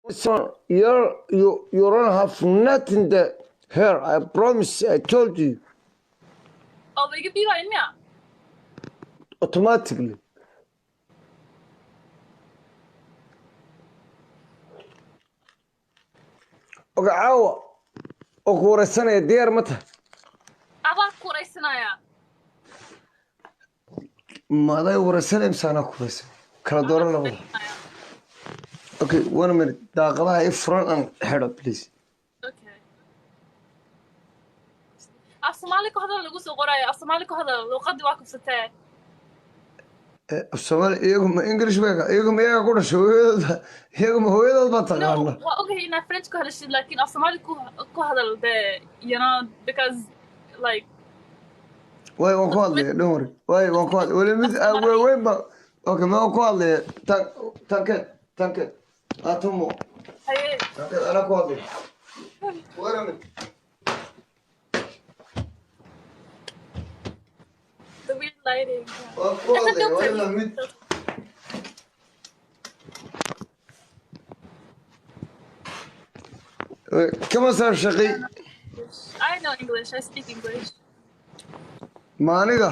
So you don't have nothing there. Here, I promise. I told you Oh, we could be right now. automatically. Okay, caawa oo ku wareysanaya diyaar ma tahay? About Kuraisanaya. Maaday wareysanaya mise anaa ku wareysan? Kala dooran labada. Okay, 1 minute. Daaqadaha i furan and head up, please. Okay. Afsoomaaliku hadal lagu soo qoraayo. Afsoomaaliku hadal luqadii waa kubsatee. Soomaali iyagu ma English bay iyagu ma iyaga ku dhashay hooyadooda iyagu ma hooyadood ba No, taqaana. waa ogahay inaa French ku hadashid laakiin Afsoomaaliku ku hadal dee, you know, because like Way waan ku hadlaya, don't worry. Way waan ku hadlaya. Wali mid way ba. Okay, ma waan ku hadlaya. Tanke. Atomo. haye Tanke ana ku hadlaya. Wait a minute. the weird lighting. Waan ku hadlaya. Wait a minute. كما صار شقي I know English. I speak English. ما aniga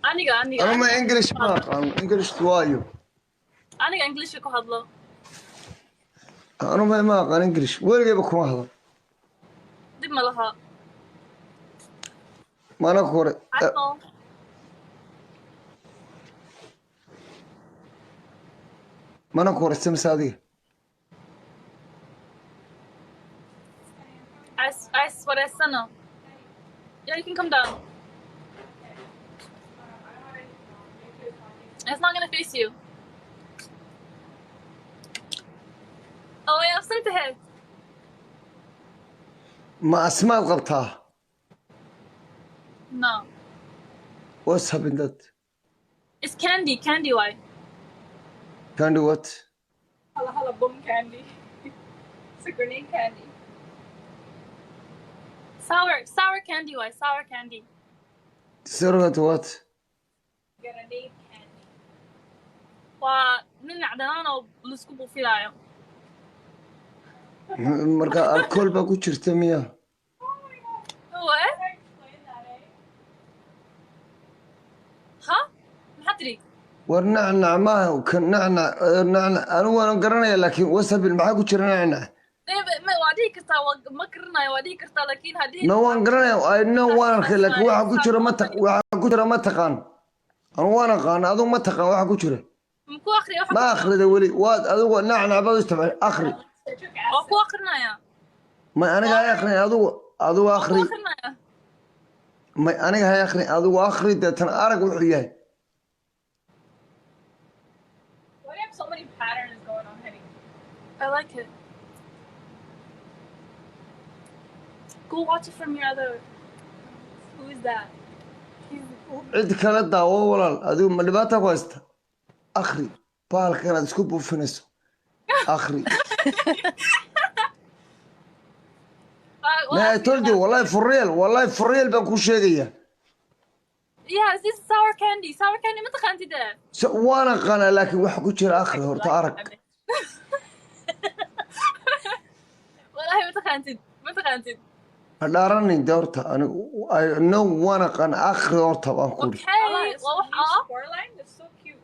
Aniga. أنا ما English ما أقان English توايو Aniga English ku hadlo. أنا ما أقان English وين بكم هذا Dib ma laha. ما أنا كوري I know. ما أنا كوري سمس هذه I swear I know. Yeah, you can come down. It's not gonna face you. Oh, yeah, I've sent ahead. ما أسماء قبتها No. what's happened that It's candy. Candy, why? can do what Hala boom candy. It's a grenade candy. Sour candy, why? Sour candy. سرقة what Grenade candy. Waa nin cadaan oo la isku buufinayo. مركا الكل باكو شرتمية What? Ha? Maxaa tiri? ورنعنا ما وكان نعنا أنا وأنا قرنا لكن وسب المحاكو شرنعنا Waa dhihi kartaa, ma karinayo, waa dhihi kartaa, laakiin haddii... no one قرنا I know one لكن واحد كشرة ما تقان أنا وأنا قان أظن ما تقان واحد كشرة Muku akhriyo waxa ما أخري ذا ولي واد أذو نعنا بعض يستمع أخري waa ku akhrinaya. ما أنا جاي أخري أذو أخري Ku akhrinaya. ما أنا جاي أخري أذو أخري ده أنا أرق وحياه Why do you have so many patterns going on, honey? I like it. Go watch it from your other... Who is that? عد كانت دعوة ولا أذو ما نباتها كويسة أخري بال كانت سكوب وفنسو أخري لا تولدي والله for real بكون شيء Yes, this is sour candy. Sour candy ما تخانتي ده. وانا قانا لكن واحد كتير اخر هورتا ارك والله ما تخانتي. دارني دورتا انا نو وانا قانا اخر هورتا بانكوري Okay. Shoreline is so cute.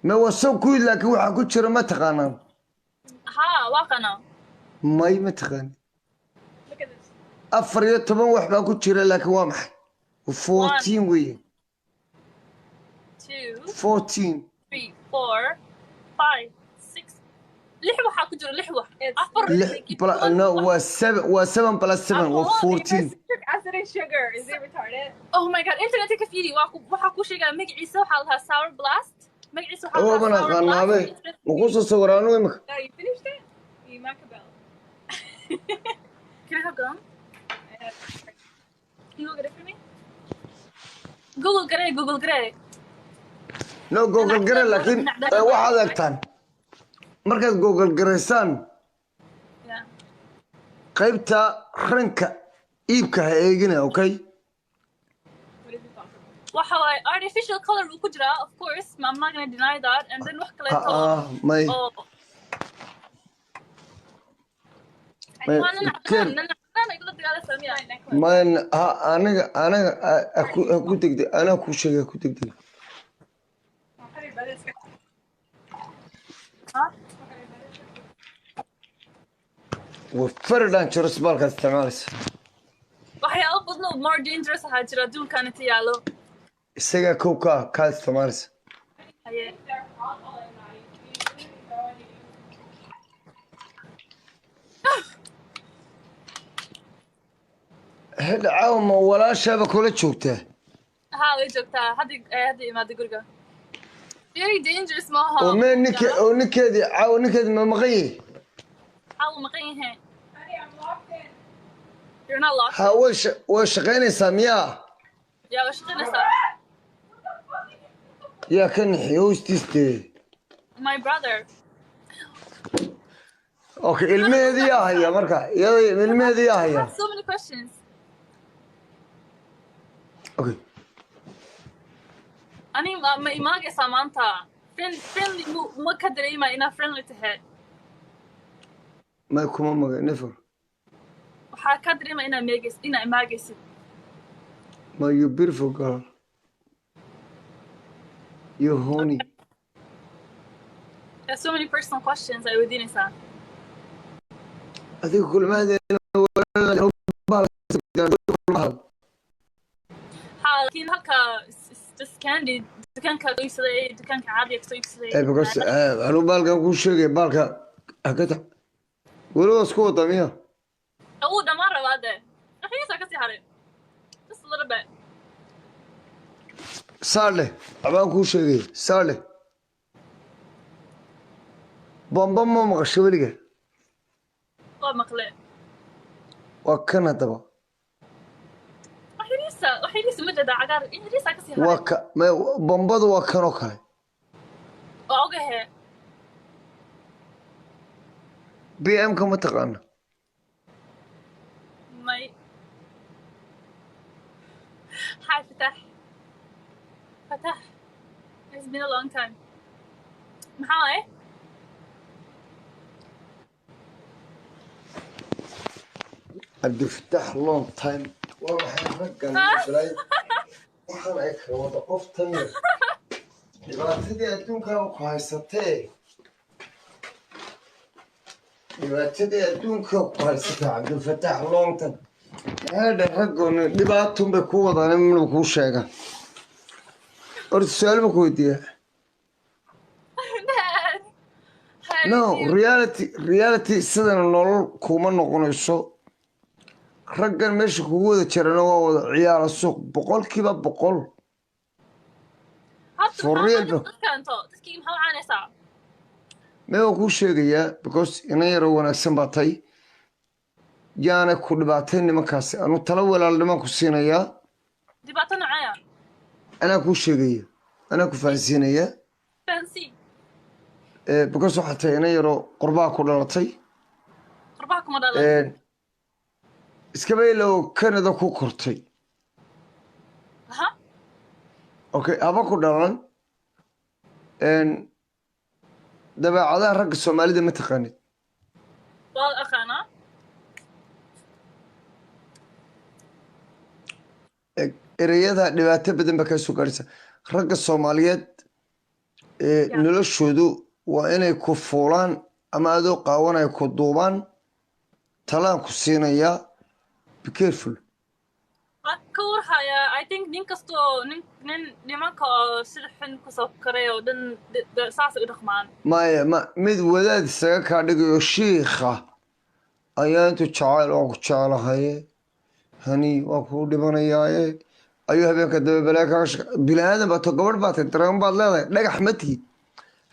ما هو سو كويل لكن واحد كتير ما تقانا ها واقنا. ما تقاني Look at this. افريت طبعا واحد كتير لكن وامح و14 وي 2 14 3 4 5 6 لحوة حاكجر لحوة. لا نو و7 بلس 7 و14 Citric acid and sugar. Is it retarded? Oh my god, internet ka fiiri waxa ku sheegay magaciisa waxa la dhahaa sour blast. Magaciisa waxa هو انا قانا به وقصة صورانو امك No, you finished it? You Macabell. Can I have gum? Can you go get it for me? Google Gray. نو جوجل جري لكن واحد اكتان مركز جوجل جريسان Yeah. qaybta ranka iibka ha eegina okay What is it called? Waxa waay artificial color uu ku jiraa, of course. I'm not going to deny that. And then wax kale may oo waa nin cadaan igula dagaalaysaa miya man aniga ku degdeg anaa ku sheega ku degdeg وفرد عن شرس بالك استعمالس waxyaabo badan oo more dangerous ahaa jira adduunkan inta yaalo isaga kowka ka استعمالس haye هذا عاوم ولا شبك ولا شوكته ها way joogtaa hadda imaada guriga very dangerous maaha ومن كذي عاون كذي ما مغيه xaw maqan yahay you're not locked ها وش غيني سامية yaa la shaqaynaysaa يا كن حيوش تستي my brother اوكي المهدي يا هيا مركا يا المهدي يا I هيا have so many questions اوكي ani ma imaagaysaa maanta friendly ma ka dareemaa inaa friendly tahay ما يكون ما نفر waxaa ka dareemaa inaa imaagaysid ما you beautiful girl you honey there's so many personal questions ay weydiinaysaa هذيك كل ما هذا laakiin halka just candy dukaanka iibsaday dukaanka caadiga kasoo iibsaday because أنا بالك أقول شيء بالك أكتر ولو أسكت أمية uu dhammaan rabaa de akhriisa kasii haray just a little bit صالح أبغى أقول شيء صالح بومبا ما مغشبلك waa maqle وكنا تبا akhriisa ma jeedaa cagaar akhriisa kasii haray ما بومبا ده وكنا كله waa ogahe بي إم كم تقارن may hi فتح it's been a long time maxaa عبد الفتاح لونج تايم والله حرقة بلاي وحنا هيك وضعف تمر dhibaatadii adduunkaa ku haysatee cabdilfataax longtan heedha raggoona dhibaatunbay ku wadaan inaba kuu sheegaan horta su-aal ma ku weydiiya no reality sidana nolol kuma noqonayso raggan meesha kugu wada jirana waa wada ciyaara suuq 100% for real mee waan kuu sheegayaa because ina yaroo wanaagsan baa tay yaana ku dhibaatay nimankaasi anu tala walaalnimaan ku siinayaa anaa kuu sheegaya anaa ku fahansiinaya because waxaa tahay ina yaroo qorbaa ku dhalatay iskabaylow canada ku kortay okay haba ku dhalan dabeecadaha ragga soomaalida ma taqaanid ereyada dhibaato badan baa kaa soo gaaraysa ragga soomaaliyeed noloshoodu waa inay ku fuulaan ama adoo qaawanaya ku duubaan talaan ku siinayaa be careful ka warhayaa I think nin kastoo nimanka oo sida xun kusoo koray oo dhan saasay u dhaqmaan maya mid wadaad isaga kaa dhigayo shiikha ayaa intuu jacayl waan ku jeclahaye hani waa kuu dhimanayaaye ayuu habeenka dambe balaa kaga shaqe bini aadan baa to gabadh baatay dareen baad leedahay dhagax ma tihid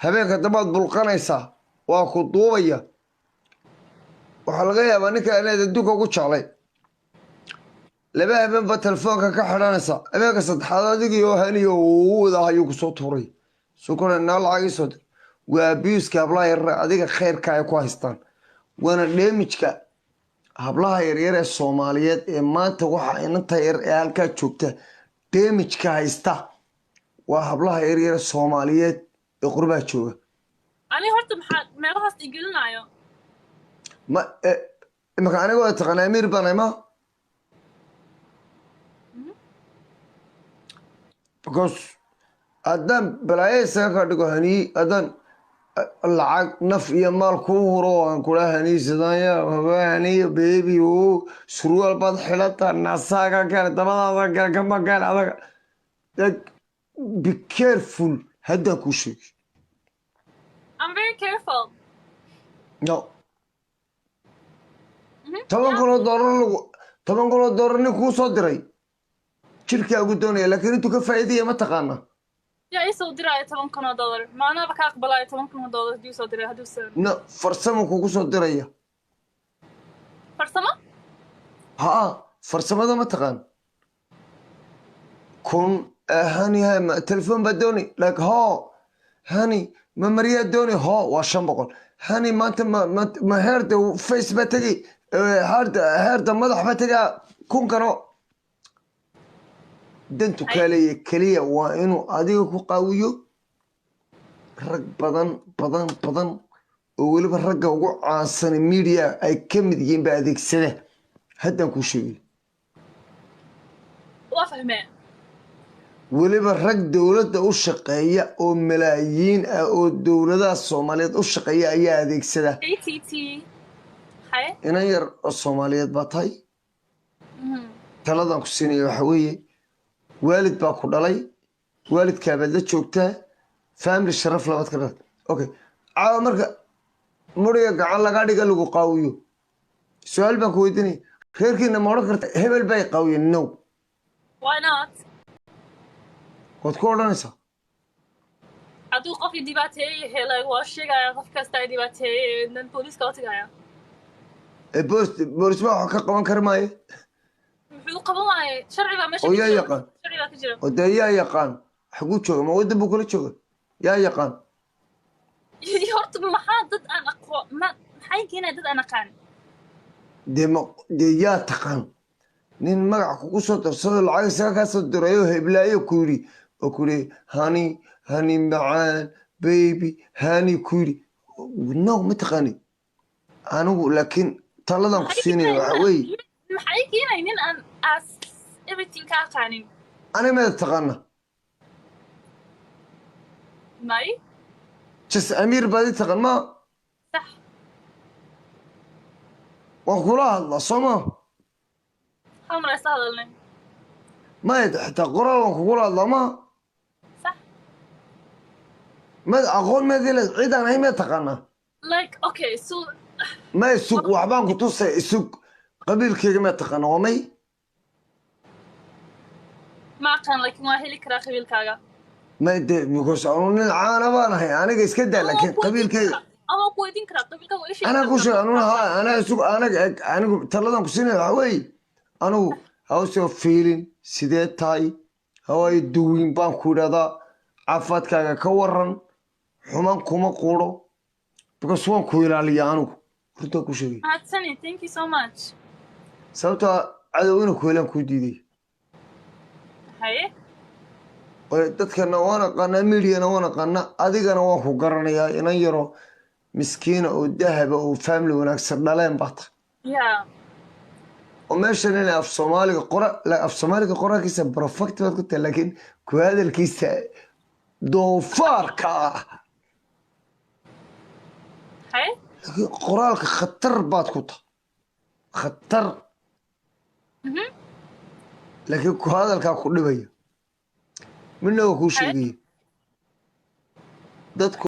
habeenka dambaad bulqanaysaa waa ku duubaya waxaa laga yaabaa ninka inaad adduunka ugu jeclay laba habeen baa telefoonka ka xidhanaysaa habeenka saddexaad adigiyo haniyo uu wada ayuu kusoo tuuray sukuna naa lacagii soo dir waa abuuska hablaha yaryar adiga khayrka ay ku haystaan waana dheemijka hablaha yaryar ee soomaaliyeed ee maanta waxa inanta yar ee halkaa joogta dheemijka haysta waa hablaha yaryar ee soomaaliyeed ee qurbaa jooga ani horta maxaa meelahaas igelinayo imaka aniga waa taqaana amiir baan ima because haddaan balaayo isaga kaa dhigo hanii haddaan lacag naf iyo maal kuu huro aan kula hanii sidanya haniyo bebi o surwaal baad xidhata nasaaga kale dabadaada kale kama kale adaga be careful haddaan kuu sheegi I'm very careful. no $10,000 nin kuu soo diray jirkaagu doonaya laakiin intuu ka faa'iidaya ma taqaana yaa ii soo diraya $10,000 maanaaba ka aqbalaya $10,000 hadii soo diray haduu soo no farsamo kugu soo diraya farsamo haa farsamada ma taqaan kun hani ma telefoon baa dooni like ho hani ma mariyaa dooni ho waa 500 hani maanta ma heerda face baa tegi heerda madax baa tegaa kun kano dantu kaaleeye keliya waa inuu adiga ku qaawiyo rag badan oo weliba ragga ugu caansan media ay ka mid yihiin ba adeegsada haddaan kuu sheegay waa fahmeen weliba rag dowladda u shaqeeya oo malaayiin ah oo dowladaha Soomaaliyeed u shaqeeya ayaa adeegsada ATT hay inan yar oo Soomaaliyeed baa tahay taladan ku siinaya waxa weeye waalid baa ku dhalay waalidkaabaad la joogtaa family sharaf labaad ka dhal okay caawa marka muriga gacan laga dhiga lagu qaawiyo su'aal baan ku weydiinay reerkiina ma odhan karta hebel bay qaawiyeen no why not waad ku odhanaysaa hadduu qofkii dhibaateeyey helay waa sheegaya qof kasta ay dhibaateeyey dan booliiska u tagaya boolis baa wax ka qaban kari maaye muxuu qaban waayey sharci baa meesha oo yaa yaqaan sharci baa ka jira oo dee yaa yaqaan xaguu jooga ma waddan buu kula jooga yaa yaqaan horta maxaa dad aan aqoon maxay keenay dad aan aqaan dee yaa taqaan nin magac kugu soo darsado lacag isaga kaa soo dirayo heblaayo ku yidhi oo ku yidhi hani macaan baby hani ku yidhi no ma taqaani anigu laakiin taladan ku siinaya waxa weeye maxay keenay nin aan as everything ka aqaanin ani meeda taqaana may jas amiir baad i taqaan ma sax waan kula hadlaa soo maa hal mar aysa hadalnay maya xitaa qoraal waan kugula hadlaa ma sax mad aqoon meedile ciidaan ahay meed taqaanaa like okay so may sug waxbaan ku tusay isug qabiilkeyga meed taqaana waa may ma aqaan laakiin waa heli karaa qabiilkaaga may de because anu nin caana baan ahay aniga iska daa laakiin qabiilkeyga ama ku weydiin karaa qabiilkaaga waa ishii anaa ku sheeg anuna ha anaa isug anigu taladan ku siinaya waxa weeye anigu hawsoo fiilin sidee tahay hawaayo duwin baan ku idhahdaa caafimaadkaaga ka waran xuman kuma quudho because waan ku ilaaliya anigu runtaa ku sheegay mahadsani thank you so much sababtaa cadow ina ku helaan kuu diiday haye dadkana waan aqaanaa mediana waan aqaanaa adigana waan ku garanayaa inan yaro miskiina oo dahaba oo family wanaagsan dhaleen baa tahay yeah oo meeshan in af soomaaliga qoraalkiisa perfect baad ku tahay laakiin ku hadalkiisa doofaarka ah haye laakiin qoraalka khatar baad ku tahay khatar laakiin ku hadalkaa ku dhibaya midna waa kuu sheegaya dadku